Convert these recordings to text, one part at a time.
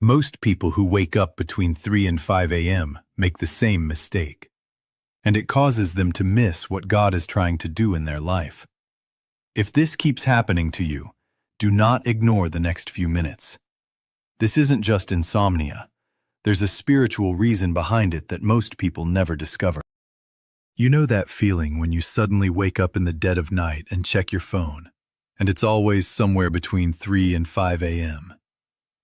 Most people who wake up between 3 and 5 a.m. make the same mistake, and it causes them to miss what God is trying to do in their life. If this keeps happening to you, do not ignore the next few minutes. This isn't just insomnia. There's a spiritual reason behind it that most people never discover. You know that feeling when you suddenly wake up in the dead of night and check your phone, and it's always somewhere between 3 and 5 a.m.,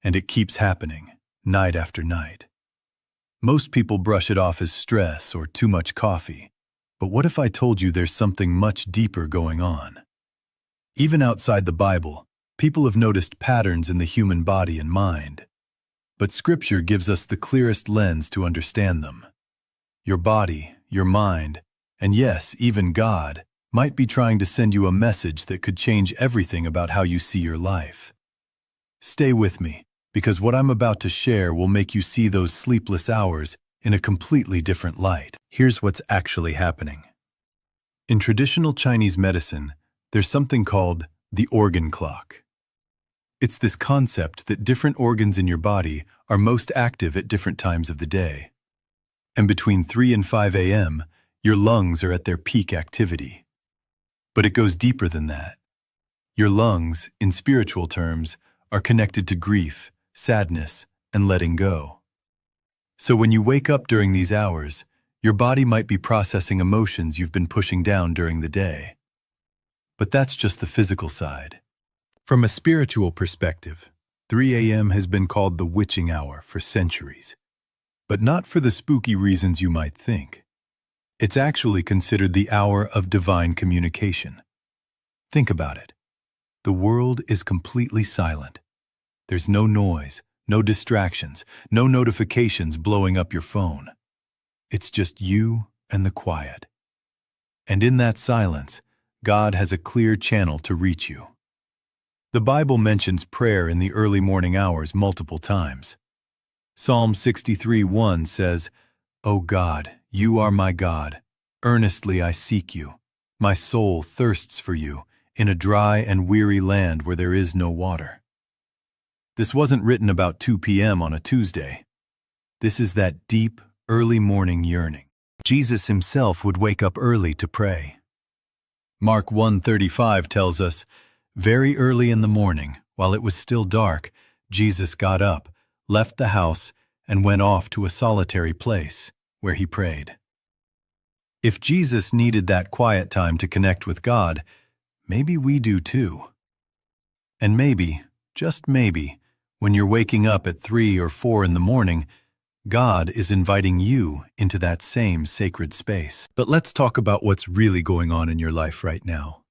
and it keeps happening, night after night. Most people brush it off as stress or too much coffee, but what if I told you there's something much deeper going on? Even outside the Bible, people have noticed patterns in the human body and mind, but Scripture gives us the clearest lens to understand them. Your body, your mind, and yes, even God, might be trying to send you a message that could change everything about how you see your life. Stay with me, because what I'm about to share will make you see those sleepless hours in a completely different light. Here's what's actually happening. In traditional Chinese medicine, there's something called the organ clock. It's this concept that different organs in your body are most active at different times of the day. And between 3 and 5 a.m., your lungs are at their peak activity. But it goes deeper than that. Your lungs, in spiritual terms, are connected to grief, sadness, and letting go. So when you wake up during these hours, your body might be processing emotions you've been pushing down during the day. But that's just the physical side. From a spiritual perspective, 3 a.m. has been called the witching hour for centuries. But not for the spooky reasons you might think. It's actually considered the hour of divine communication. Think about it. The world is completely silent. There's no noise, no distractions, no notifications blowing up your phone. It's just you and the quiet. And in that silence, God has a clear channel to reach you. The Bible mentions prayer in the early morning hours multiple times. Psalm 63:1 says, "O God, you are my God. Earnestly I seek you. My soul thirsts for you in a dry and weary land where there is no water." This wasn't written about 2 p.m. on a Tuesday. This is that deep, early morning yearning. Jesus himself would wake up early to pray. Mark 1:35 tells us, "Very early in the morning, while it was still dark, Jesus got up, left the house, and went off to a solitary place, where he prayed." If Jesus needed that quiet time to connect with God, maybe we do too. And maybe, just maybe, when you're waking up at 3 or 4 in the morning, God is inviting you into that same sacred space. But let's talk about what's really going on in your life right now.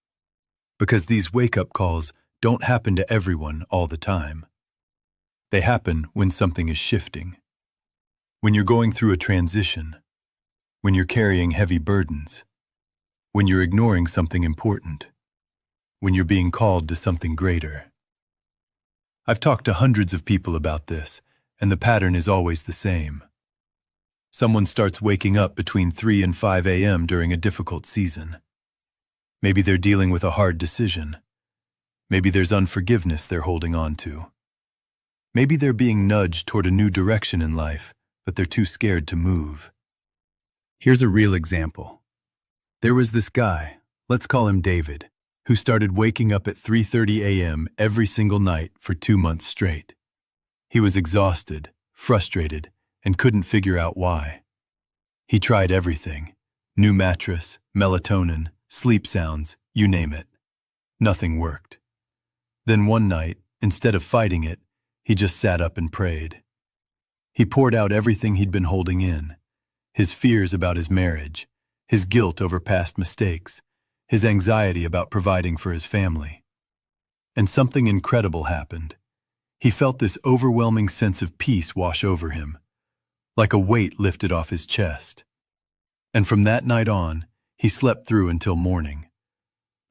Because these wake-up calls don't happen to everyone all the time. They happen when something is shifting. When you're going through a transition. When you're carrying heavy burdens. When you're ignoring something important. When you're being called to something greater. I've talked to hundreds of people about this, and the pattern is always the same. Someone starts waking up between 3 and 5 a.m. during a difficult season. Maybe they're dealing with a hard decision. Maybe there's unforgiveness they're holding on to. Maybe they're being nudged toward a new direction in life, but they're too scared to move. Here's a real example. There was this guy, let's call him David, who started waking up at 3:30 a.m. every single night for 2 months straight. He was exhausted, frustrated, and couldn't figure out why. He tried everything: new mattress, melatonin, sleep sounds, you name it. Nothing worked. Then one night, instead of fighting it, he just sat up and prayed. He poured out everything he'd been holding in: his fears about his marriage, his guilt over past mistakes, his anxiety about providing for his family. And something incredible happened. He felt this overwhelming sense of peace wash over him, like a weight lifted off his chest. And from that night on, he slept through until morning.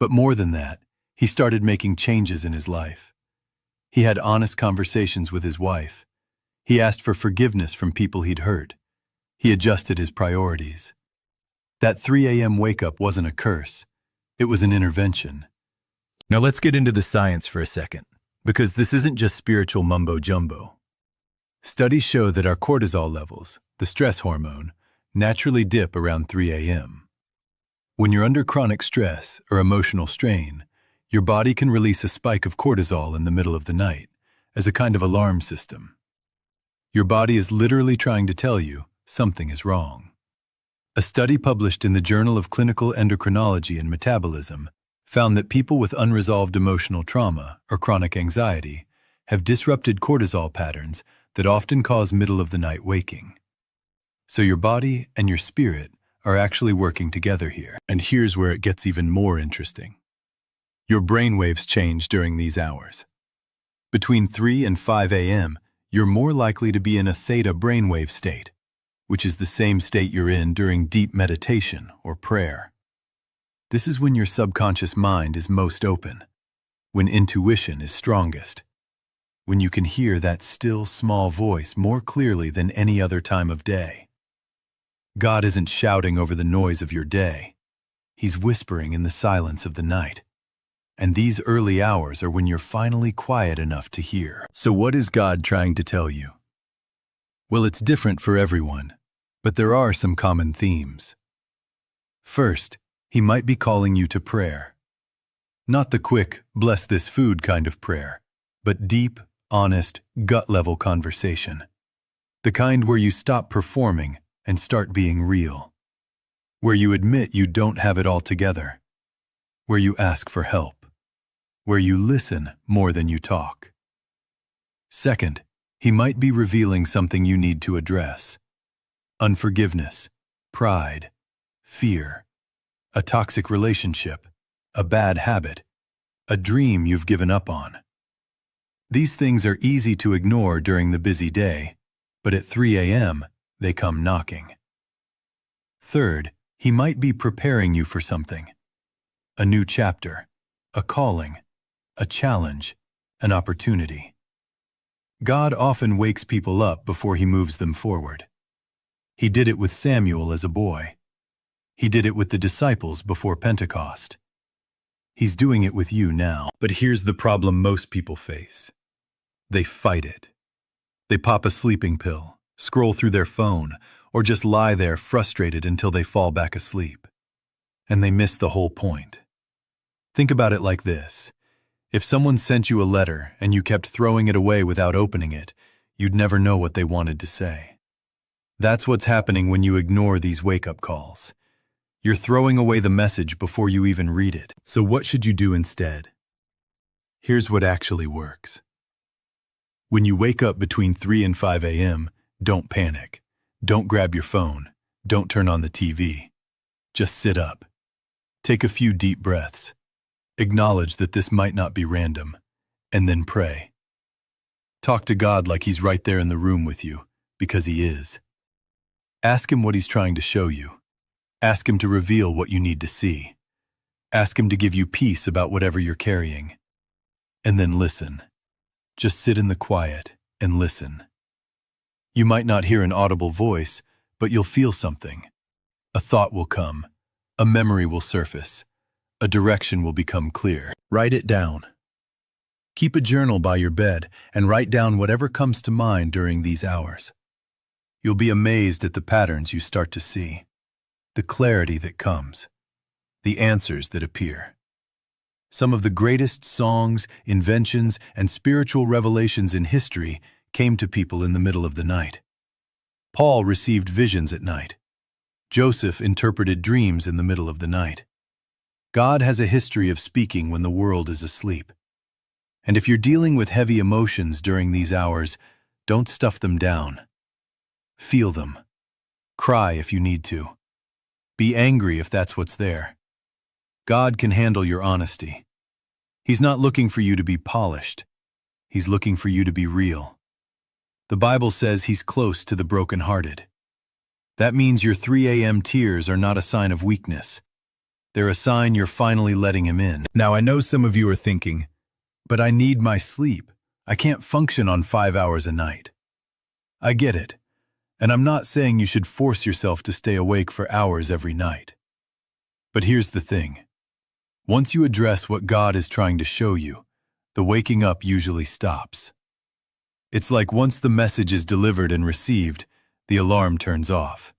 But more than that, he started making changes in his life. He had honest conversations with his wife. He asked for forgiveness from people he'd hurt. He adjusted his priorities. That 3 a.m. wake-up wasn't a curse. It was an intervention. Now let's get into the science for a second, because this isn't just spiritual mumbo-jumbo. Studies show that our cortisol levels, the stress hormone, naturally dip around 3 a.m. When you're under chronic stress or emotional strain, your body can release a spike of cortisol in the middle of the night as a kind of alarm system. Your body is literally trying to tell you something is wrong. A study published in the Journal of Clinical Endocrinology and Metabolism found that people with unresolved emotional trauma or chronic anxiety have disrupted cortisol patterns that often cause middle-of-the-night waking. So your body and your spirit are actually working together here. And here's where it gets even more interesting. Your brainwaves change during these hours. Between 3 and 5 a.m., you're more likely to be in a theta brainwave state, which is the same state you're in during deep meditation or prayer. This is when your subconscious mind is most open, when intuition is strongest, when you can hear that still, small voice more clearly than any other time of day. God isn't shouting over the noise of your day. He's whispering in the silence of the night. And these early hours are when you're finally quiet enough to hear. So what is God trying to tell you? Well, it's different for everyone, but there are some common themes. First, He might be calling you to prayer. Not the quick, bless this food kind of prayer, but deep, honest, gut-level conversation. The kind where you stop performing and start being real. Where you admit you don't have it all together. Where you ask for help. Where you listen more than you talk. Second, He might be revealing something you need to address. Unforgiveness, pride, fear, a toxic relationship, a bad habit, a dream you've given up on. These things are easy to ignore during the busy day, but at 3 a.m., they come knocking. Third, He might be preparing you for something. A new chapter, a calling, a challenge, an opportunity. God often wakes people up before He moves them forward. He did it with Samuel as a boy. He did it with the disciples before Pentecost. He's doing it with you now. But here's the problem most people face. They fight it. They pop a sleeping pill, scroll through their phone, or just lie there frustrated until they fall back asleep. And they miss the whole point. Think about it like this. If someone sent you a letter and you kept throwing it away without opening it, you'd never know what they wanted to say. That's what's happening when you ignore these wake-up calls. You're throwing away the message before you even read it. So what should you do instead? Here's what actually works. When you wake up between 3 and 5 a.m., don't panic. Don't grab your phone. Don't turn on the TV. Just sit up. Take a few deep breaths. Acknowledge that this might not be random, and then pray. Talk to God like He's right there in the room with you, because He is. Ask Him what He's trying to show you. Ask Him to reveal what you need to see. Ask Him to give you peace about whatever you're carrying. And then listen. Just sit in the quiet and listen. You might not hear an audible voice, but you'll feel something. A thought will come. A memory will surface. A direction will become clear. Write it down. Keep a journal by your bed and write down whatever comes to mind during these hours. You'll be amazed at the patterns you start to see, the clarity that comes, the answers that appear. Some of the greatest songs, inventions, and spiritual revelations in history came to people in the middle of the night. Paul received visions at night. Joseph interpreted dreams in the middle of the night. God has a history of speaking when the world is asleep. And if you're dealing with heavy emotions during these hours, don't stuff them down. Feel them. Cry if you need to. Be angry if that's what's there. God can handle your honesty. He's not looking for you to be polished. He's looking for you to be real. The Bible says He's close to the brokenhearted. That means your 3 a.m. tears are not a sign of weakness. They're a sign you're finally letting Him in. Now, I know some of you are thinking, but I need my sleep. I can't function on 5 hours a night. I get it, and I'm not saying you should force yourself to stay awake for hours every night. But here's the thing. Once you address what God is trying to show you, the waking up usually stops. It's like once the message is delivered and received, the alarm turns off.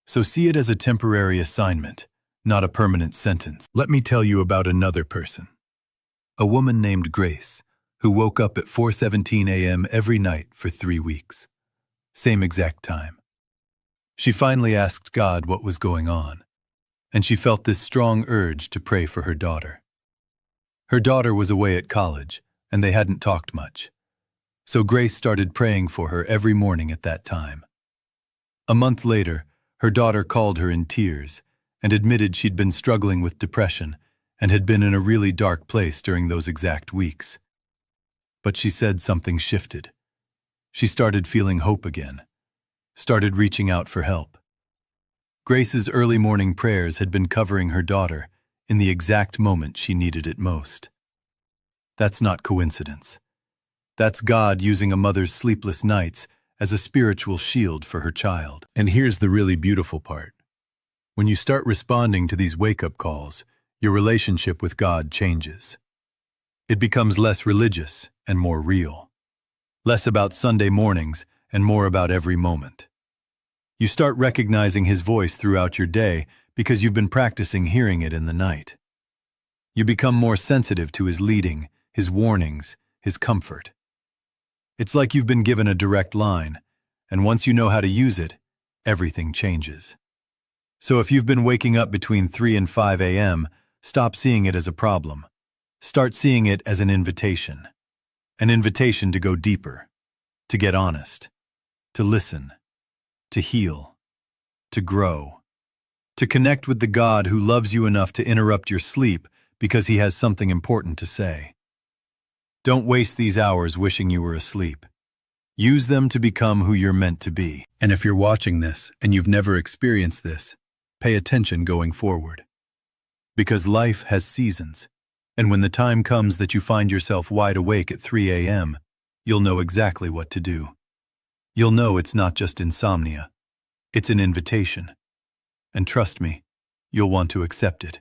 So see it as a temporary assignment, not a permanent sentence. Let me tell you about another person. A woman named Grace, who woke up at 4:17 a.m. every night for 3 weeks. Same exact time. She finally asked God what was going on, and she felt this strong urge to pray for her daughter. Her daughter was away at college, and they hadn't talked much. So Grace started praying for her every morning at that time. A month later, her daughter called her in tears and admitted she'd been struggling with depression and had been in a really dark place during those exact weeks. But she said something shifted. She started feeling hope again, started reaching out for help. Grace's early morning prayers had been covering her daughter in the exact moment she needed it most. That's not coincidence. That's God using a mother's sleepless nights as a spiritual shield for her child. And here's the really beautiful part. When you start responding to these wake-up calls, your relationship with God changes. It becomes less religious and more real. Less about Sunday mornings and more about every moment. You start recognizing His voice throughout your day because you've been practicing hearing it in the night. You become more sensitive to His leading, His warnings, His comfort. It's like you've been given a direct line, and once you know how to use it, everything changes. So if you've been waking up between 3 and 5 a.m., stop seeing it as a problem. Start seeing it as an invitation. An invitation to go deeper, to get honest, to listen, to heal, to grow, to connect with the God who loves you enough to interrupt your sleep because He has something important to say. Don't waste these hours wishing you were asleep. Use them to become who you're meant to be. And if you're watching this and you've never experienced this, pay attention going forward. Because life has seasons, and when the time comes that you find yourself wide awake at 3 a.m., you'll know exactly what to do. You'll know it's not just insomnia. It's an invitation. And trust me, you'll want to accept it.